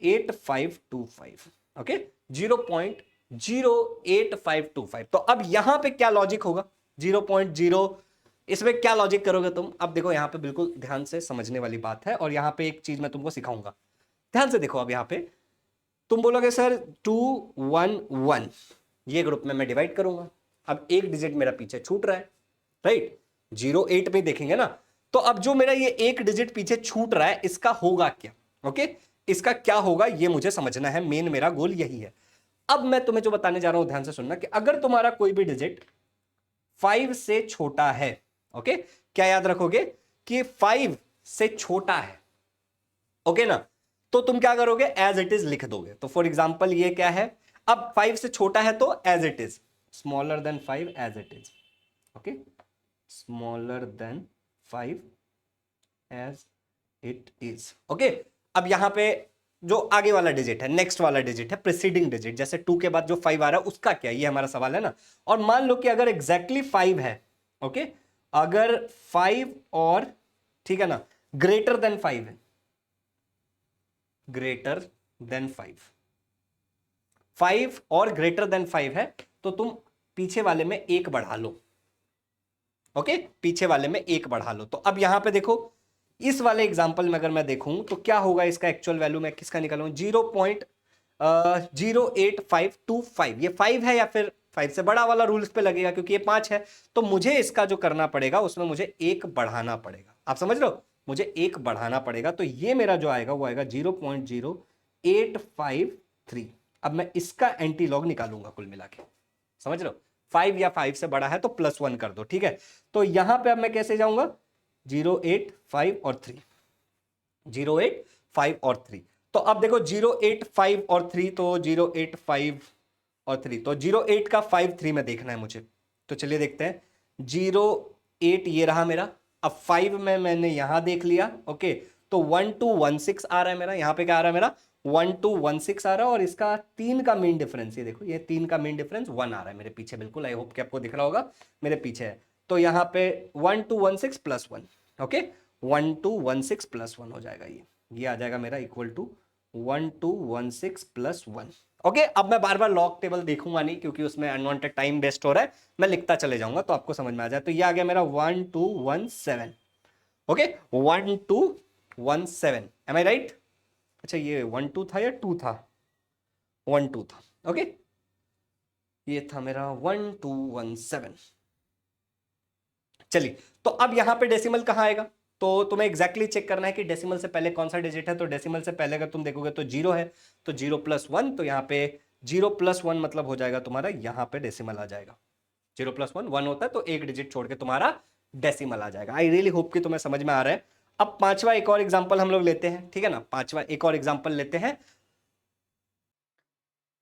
8525, ओके, 0.08525। तो अब यहां पे क्या लॉजिक होगा, 0.0, इसमें क्या लॉजिक करोगे तुम। अब देखो यहां पे बिल्कुल ध्यान से समझने वाली बात है, और यहां पे एक चीज मैं तुमको सिखाऊंगा, ध्यान से देखो। अब यहां पे तुम बोलोगे सर 2 1 1, ये ग्रुप में मैं डिवाइड करूंगा। अब एक डिजिट मेरा पीछे छूट रहा है, राइट, 0 8 में देखेंगे ना। तो अब जो मेरा ये एक डिजिट पीछे छूट रहा है, इसका होगा क्या, ओके, इसका क्या होगा ये मुझे समझना है, मेन मेरा गोल यही है। अब मैं तुम्हें जो बताने जा रहा हूं ध्यान से सुनना, कि अगर तुम्हारा कोई भी डिजिट 5 से छोटा है, ओके, क्या याद रखोगे कि 5 से छोटा है, ओके ना, तो तुम क्या करोगे, एज इट इज लिख दोगे। तो फॉर एग्जांपल ये क्या है, अब 5 से छोटा है तो as it is, smaller than 5 as it is, okay, smaller than 5 as it is, okay. अब यहां पे जो आगे वाला डिजिट है, नेक्स्ट वाला डिजिट है, प्रीसीडिंग डिजिट, जैसे 2 के बाद जो 5 आ रहा है उसका क्या, ये हमारा सवाल है ना। और मान लो कि अगर एग्जैक्टली 5 है, ओके, अगर 5 और, ठीक है ना, ग्रेटर देन 5 है, ग्रेटर देन 5 और ग्रेटर देन 5 है, तो तुम पीछे वाले में एक बढ़ा लो, ओके, पीछे वाले में एक बढ़ा लो। तो अब यहां पे देखो, इस वाले एग्जांपल में अगर मैं देखूं तो क्या होगा, इसका एक्चुअल वैल्यू मैं किसका निकालूं, 0.08525। ये 5 है या फिर 5 से बड़ा वाला रूल इस पे लगेगा, क्योंकि ये 5 है। तो मुझे इसका जो करना पड़ेगा उसमें मुझे एक बढ़ाना पड़ेगा, आप समझ रहे हो, मुझे एक बढ़ाना पड़ेगा। तो ये मेरा जो आएगा वो आएगा 0.0853। अब मैं इसका एंटी लॉग निकालूंगा कुल मिला के, समझ रहे हो, 5 या 5 से बड़ा है तो +1 कर दो, ठीक है। तो यहां पे अब मैं कैसे जाऊंगा, 0 8 5 और 3, 0 8 5 और 3। तो अब देखो 0 8 5 और 3, तो 0 8 5 और 3, तो 0 8 का 5 3 में देखना है मुझे। तो चलिए देखते हैं, 0 8 ये रहा मेरा, अब 5 में मैंने यहां देख लिया, ओके। तो 1 2 1 6 आ रहा है मेरा, यहां पे क्या आ रहा है मेरा, 1 2 1 6 आ रहा है, और इसका 3 का मीन डिफरेंस, ये देखो, ये 3 का मीन डिफरेंस 1 आ रहा है मेरे पीछे, बिल्कुल, आई होप कि आपको दिख रहा होगा, मेरे पीछे है। तो यहां पे 1 2 1 6 + 1, ओके, 1 2 1 6 + 1 हो जाएगा, ये आ जाएगा मेरा इक्वल टू 1 2 1 6 + 1, ओके। अब मैं बार बार लॉग टेबल देखूंगा नहीं, क्योंकि उसमें अनवांटेड टाइम वेस्ट हो रहा है, मैं लिखता चले जाऊंगा तो आपको समझ में आ जाए। तो ये आ गया मेरा 1 2 1 7, ओके, 1 2 1 7, एम आई राइट। अच्छा ये 1 2 था या 2 था, 1 2 था, ओके, ये था मेरा 1 2 1 7, चलिए, तो अब यहां पे डेसिमल कहां आएगा, तो तुम्हें एग्जैक्टली चेक करना है कि डेसिमल से पहले कौन सा डिजिट है। तो डेसिमल से पहले अगर तुम देखोगे तो 0 है, तो 0+1, तो यहाँ पे 0+1 मतलब हो जाएगा तुम्हारा, यहाँ पे डेसिमल आ जाएगा। 0+1 1 होता है, तो एक डिजिट छोड़ के तुम्हारा डेसिमल आ जाएगा। आई रियली होप कि तुम्हें समझ में आ रहा है। अब पांचवा एक और एग्जांपल हम लोग लेते हैं, ठीक है ना, पांचवा एक और एग्जांपल लेते हैं।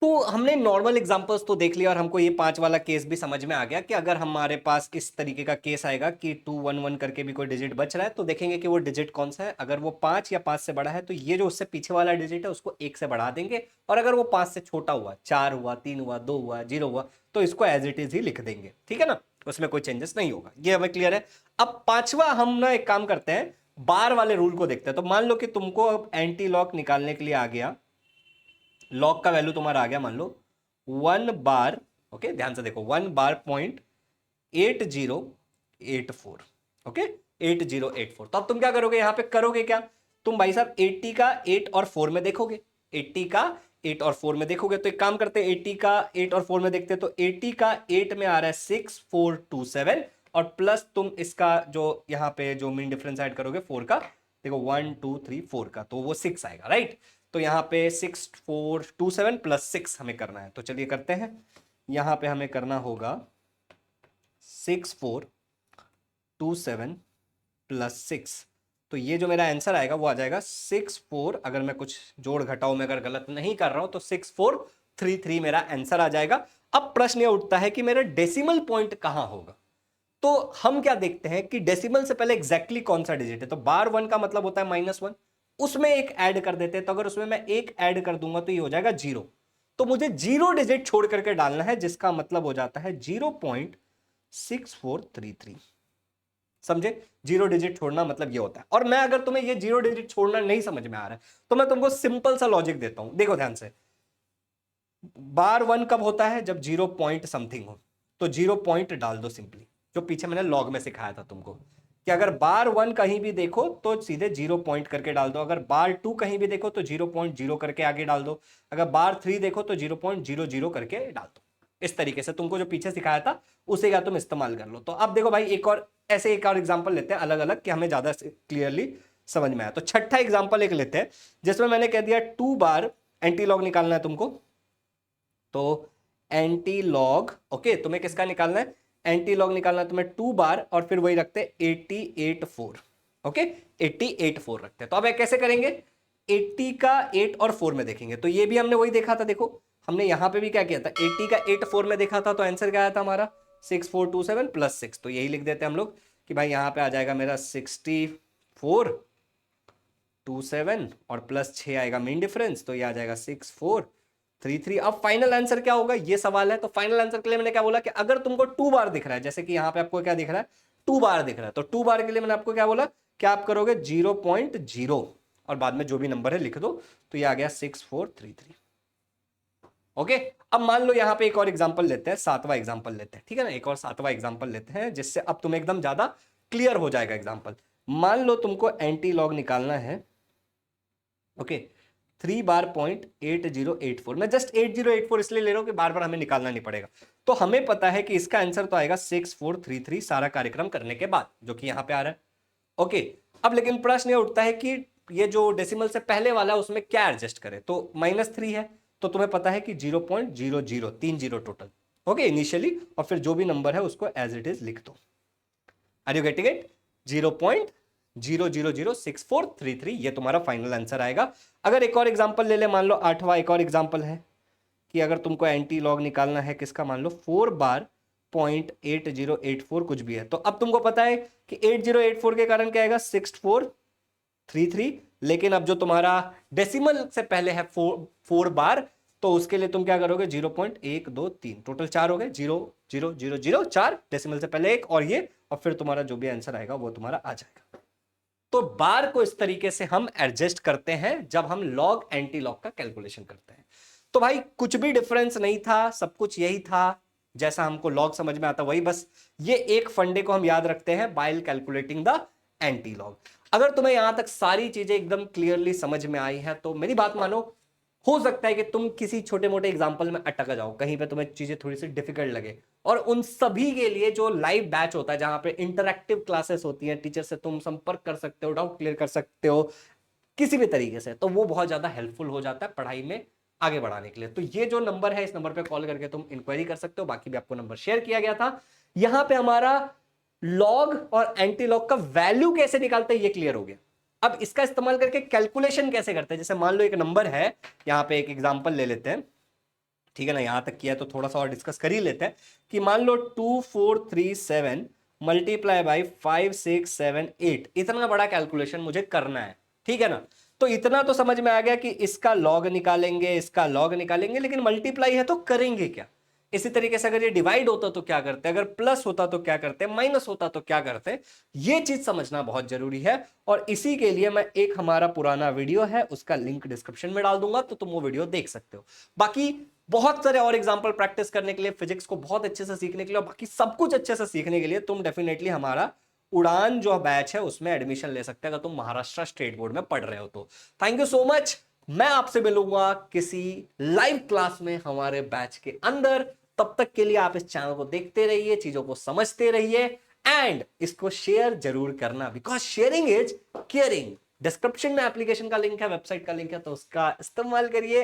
तो हमने नॉर्मल एग्जांपल्स तो देख लिया और हमको ये 5 वाला केस भी समझ में आ गया कि अगर हमारे पास इस तरीके का केस आएगा कि 2 1 1 करके भी कोई डिजिट बच रहा है, तो देखेंगे कि वो डिजिट कौन सा है। अगर वो 5 या 5 से बड़ा है तो ये जो उससे पीछे वाला डिजिट है उसको 1 से बढ़ा देंगे, और अगर वो 5 से छोटा हुआ, 4 हुआ, 3 हुआ, 2 हुआ, 0 हुआ, तो इसको एज इट इज ही लिख देंगे, ठीक है ना, उसमें कोई चेंजेस नहीं होगा। ये हमें क्लियर है। अब पांचवा हम ना एक काम करते हैं, बार वाले रूल को देखते हैं। तो मान लो कि तुमको अब एंटी लॉग निकालने के लिए आ गया, लॉग का वैल्यू तुम्हारा आ गया मान लो 1 बार, ओके ध्यान से देखो, 1 बार .8084, ओके 8084। तो अब तुम क्या करोगे, यहां पे करोगे क्या, तुम भाई साहब 80 का 8 और 4 में देखोगे, 80 का 8 और 4 में देखोगे। तो एक काम करते हैं, 80 का 8 और 4 में देखते हैं। तो 80 का 8 में आ रहा है 6427, और प्लस तुम इसका जो यहां पे जो मीन डिफरेंस ऐड करोगे 4 का, देखो 1 2 3 4 का, तो वो 6 आएगा, राइट। तो यहां पे 6427 प्लस 6 हमें करना है। तो चलिए करते हैं, यहां पे हमें करना होगा 6427 प्लस 6। तो ये जो मेरा आंसर आएगा वो आ जाएगा 64, अगर मैं कुछ जोड़ घटाओ में अगर गलत नहीं कर रहा हूं तो 6433 मेरा आंसर आ जाएगा। अब प्रश्न ये उठता है कि मेरा डेसिमल पॉइंट कहां होगा। तो हम क्या देखते हैं कि डेसिमल से पहले एग्जैक्टली कौन सा डिजिट है। तो बार 1 का मतलब होता है -1, उसमें एक ऐड कर देते हैं। तो अगर उसमें मैं एक ऐड कर दूंगा तो ये हो जाएगा 0। तो मुझे 0 डिजिट छोड़ करके डालना है, जिसका मतलब हो जाता है 0.6433। समझे, 0 डिजिट छोड़ना मतलब ये होता है। और मैं अगर तुम्हें ये 0 डिजिट छोड़ना नहीं समझ में आ रहा है तो मैं तुमको सिंपल सा लॉजिक देता हूं, देखो ध्यान से। बार 1 कब होता है, जब 0 पॉइंट समथिंग हो, तो 0 पॉइंट डाल दो सिंपली, जो पीछे मैंने लॉग में सिखाया था तुमको कि अगर बार 1 कहीं भी देखो तो सीधे 0 पॉइंट करके डाल दो, अगर बार 2 कहीं भी देखो तो 0.0 करके आगे डाल दो, अगर बार 3 देखो तो 0.00 करके डाल दो। इस तरीके से तुमको जो पीछे सिखाया था उसे का तुम इस्तेमाल कर लो। तो अब देखो भाई, एक और ऐसे एक और एग्जांपल लेते हैं अलग अलग, कि हमें ज्यादा क्लियरली समझ में आया। तो छठा एग्जांपल एक लेते हैं, जिसमें मैंने कह दिया 2 बार एंटी लॉग निकालना है तुमको। तो एंटी लॉग, ओके, तुम्हें किसका निकालना है, एंटी लॉग निकालना है तुम्हें 2 बार, और फिर वही रखते हैं 8084, ओके 8084 रखते हैं। तो अब कैसे करेंगे, 80 का 8 और 4 में देखेंगे। तो ये भी हमने वही देखा था, देखो हमने यहां पे भी क्या किया था, 80 का 8 4 में देखा था, तो आंसर क्या आया था हमारा 6427 प्लस 6। तो यही लिख देते हैं हम लोग कि भाई यहां पे आ जाएगा मेरा 6427 और प्लस 6 आएगा मेन डिफरेंस, तो ये आ जाएगा 6433। अब फाइनल आंसर क्या होगा ये सवाल है। तो फाइनल आंसर के लिए मैंने क्या बोला कि अगर तुमको 2 बार दिख रहा है, जैसे कि यहां पे आपको क्या दिख रहा है 2 बार दिख रहा है, तो 2 बार के लिए मैंने आपको क्या बोला कि आप करोगे 0.0 और बाद में जो भी नंबर है लिख दो। तो ये आ गया 6433, ओके। अब मान लो यहां पे एक और एग्जांपल लेते हैं, सातवां एग्जांपल लेते हैं, ठीक है ना, एक और सातवां एग्जांपल लेते हैं, जिससे अब तुम्हें एकदम ज्यादा क्लियर हो जाएगा एग्जांपल। मान लो तुमको एंटी लॉग निकालना है, ओके 3 बार .8084, मैं जस्ट 8084 इसलिए ले रहा हूं कि बार बार हमें निकालना नहीं पड़ेगा। तो हमें पता है कि इसका आंसर तो आएगा 6433 सारा कार्यक्रम करने के बाद, जो कि यहां पे आ रहा है, ओके। अब लेकिन प्रश्न ये उठता है कि ये जो डेसिमल से पहले वाला है उसमें क्या एडजस्ट करें। तो -3 है, तो तुम्हें पता है कि 0.0030 टोटल, ओके इनिशियली, और फिर जो भी नंबर है उसको एज इट इज लिख दो। आर यू गेटिंग इट, 0.000643 ये तुम्हारा फाइनल आंसर आएगा। अगर एक और एग्जांपल ले ले, मान लो आठवां एक और एग्जांपल है कि अगर तुमको एंटी लॉग निकालना है किसका, मान लो 4 बार .8084 कुछ भी है। तो अब तुमको पता है कि 8084 के कारण क्या आएगा 6433, लेकिन अब जो तुम्हारा डेसिमल से पहले है 4 बार, तो उसके लिए तुम क्या करोगे 0.123, टोटल 4 हो गए, 0.0000 डेसिमल से पहले एक और ये, और फिर तुम्हारा जो भी आंसर आएगा वो तुम्हारा आ जाएगा। तो बार को इस तरीके से हम एडजस्ट करते हैं जब हम लॉग एंटी लॉग का कैलकुलेशन करते हैं। तो भाई कुछ भी डिफरेंस नहीं था, सब कुछ यही था जैसा हमको लॉग समझ में आता वही, बस ये एक फंडे को हम याद रखते हैं bile calculating the anti log. अगर तुम्हें यहां तक सारी चीजें एकदम क्लियरली समझ में आई है तो मेरी बात मानो, हो सकता है कि तुम किसी छोटे मोटे एग्जाम्पल में अटक जाओ, कहीं पे तुम्हें चीजें थोड़ी सी डिफिकल्ट लगे, और उन सभी के लिए जो लाइव बैच होता है जहां पे इंटरैक्टिव क्लासेस होती हैं, टीचर से तुम संपर्क कर सकते हो, डाउट क्लियर कर सकते हो किसी भी तरीके से, तो वो बहुत ज्यादा हेल्पफुल हो जाता है पढ़ाई में आगे बढ़ाने के लिए। तो ये जो नंबर है, इस नंबर पे कॉल करके तुम इंक्वायरी कर सकते हो। बाकी भी आपको नंबर शेयर किया गया था। यहां पे हमारा लॉग और एंटी लॉग का वैल्यू कैसे निकालते हैं ये क्लियर हो गया। अब इसका इस्तेमाल करके कैलकुलेशन कैसे करते हैं, जैसे मान लो एक नंबर है, यहां पे एक एग्जांपल ले लेते हैं, ठीक है ना, यहां तक किया तो थोड़ा सा और डिस्कस कर ही लेते हैं कि मान लो 2437 मल्टीप्लाई बाई 5678, इतना बड़ा कैलकुलेशन मुझे करना है, ठीक है ना। तो इतना तो समझ में आ गया कि इसका लॉग निकालेंगे, इसका लॉग निकालेंगे, लेकिन मल्टीप्लाई है तो करेंगे क्या। इसी तरीके से अगर ये डिवाइड होता तो क्या करते, अगर प्लस होता तो क्या करते, माइनस होता तो क्या करते, ये चीज समझना बहुत जरूरी है। और इसी के लिए मैं एक हमारा पुराना वीडियो है, उसका लिंक डिस्क्रिप्शन में डाल दूंगा, तो तुम वो वीडियो देख सकते हो। बाकी बहुत सारे और एग्जाम्पल प्रैक्टिस करने के लिए, फिजिक्स को बहुत अच्छे से सीखने के लिए और बाकी सब कुछ अच्छे से सीखने के लिए तुम डेफिनेटली हमारा उड़ान जो बैच है उसमें एडमिशन ले सकते हैं, अगर तुम महाराष्ट्र स्टेट बोर्ड में पढ़ रहे हो तो। Thank you so much. मैं आपसे मिलूंगा किसी लाइव क्लास में हमारे बैच के अंदर। तब तक के लिए आप इस चैनल को देखते रहिए, चीजों को समझते रहिए, एंड इसको शेयर जरूर करना, because sharing is caring. Description में एप्लीकेशन का लिंक है, वेबसाइट का लिंक है, तो उसका इस्तेमाल करिए।